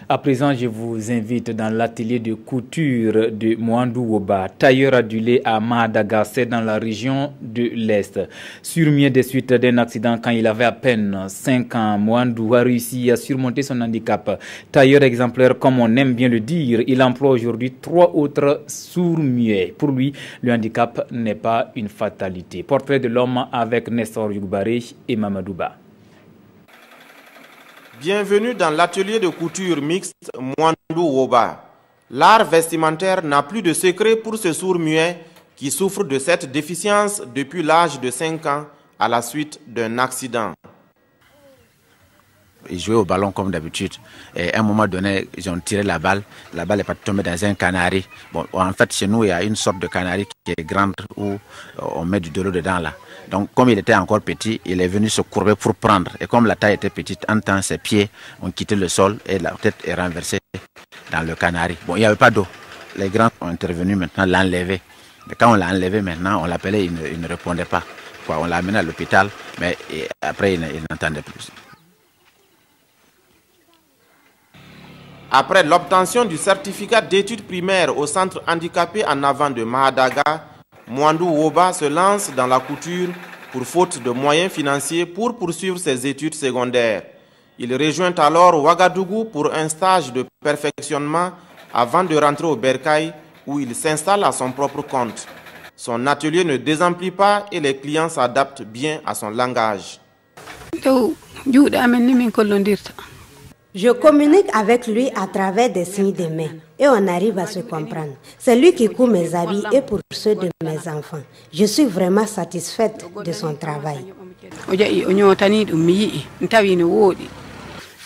À présent, je vous invite dans l'atelier de couture de Mwandou Woba, tailleur adulé à Madagascar dans la région de l'Est. Surmué des suites d'un accident quand il avait à peine 5 ans, Mwandou a réussi à surmonter son handicap. Tailleur exemplaire, comme on aime bien le dire, il emploie aujourd'hui 3 autres sourds-muets. Pour lui, le handicap n'est pas une fatalité. Portrait de l'homme avec Nestor Yougbaré et Mamadouba. Bienvenue dans l'atelier de couture mixte Mwandou Woba. L'art vestimentaire n'a plus de secret pour ce sourd-muet qui souffre de cette déficience depuis l'âge de 5 ans à la suite d'un accident. Ils jouaient au ballon comme d'habitude. Et à un moment donné, ils ont tiré la balle est pas tombée dans un canari. Bon, en fait, chez nous, il y a une sorte de canari qui est grande où on met du de l'eau dedans là. Donc, comme il était encore petit, il est venu se courber pour prendre. Et comme la taille était petite, en temps, ses pieds ont quitté le sol et la tête est renversée dans le canari. Bon, il n'y avait pas d'eau. Les grands ont intervenu maintenant, l'enlever. Et quand on l'a enlevé maintenant, on l'appelait, il ne répondait pas. Quoi, on l'a amené à l'hôpital, mais après, il n'entendait plus. Après l'obtention du certificat d'études primaires au centre handicapé en avant de Mahadaga, Mwandou Woba se lance dans la couture pour faute de moyens financiers pour poursuivre ses études secondaires. Il rejoint alors Ouagadougou pour un stage de perfectionnement avant de rentrer au Bercail où il s'installe à son propre compte. Son atelier ne désemplit pas et les clients s'adaptent bien à son langage. Je communique avec lui à travers des signes de main et on arrive à se comprendre. C'est lui qui coud mes habits et pour ceux de mes enfants. Je suis vraiment satisfaite de son travail.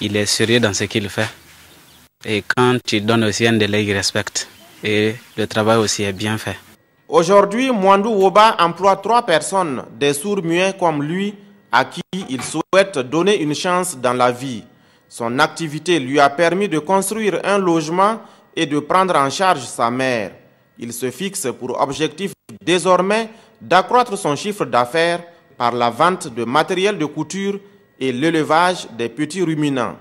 Il est sérieux dans ce qu'il fait. Et quand tu donnes aussi un délai, il respecte. Et le travail aussi est bien fait. Aujourd'hui, Mwandou Woba emploie 3 personnes, des sourds-muets comme lui, à qui il souhaite donner une chance dans la vie. Son activité lui a permis de construire un logement et de prendre en charge sa mère. Il se fixe pour objectif désormais d'accroître son chiffre d'affaires par la vente de matériel de couture et l'élevage des petits ruminants.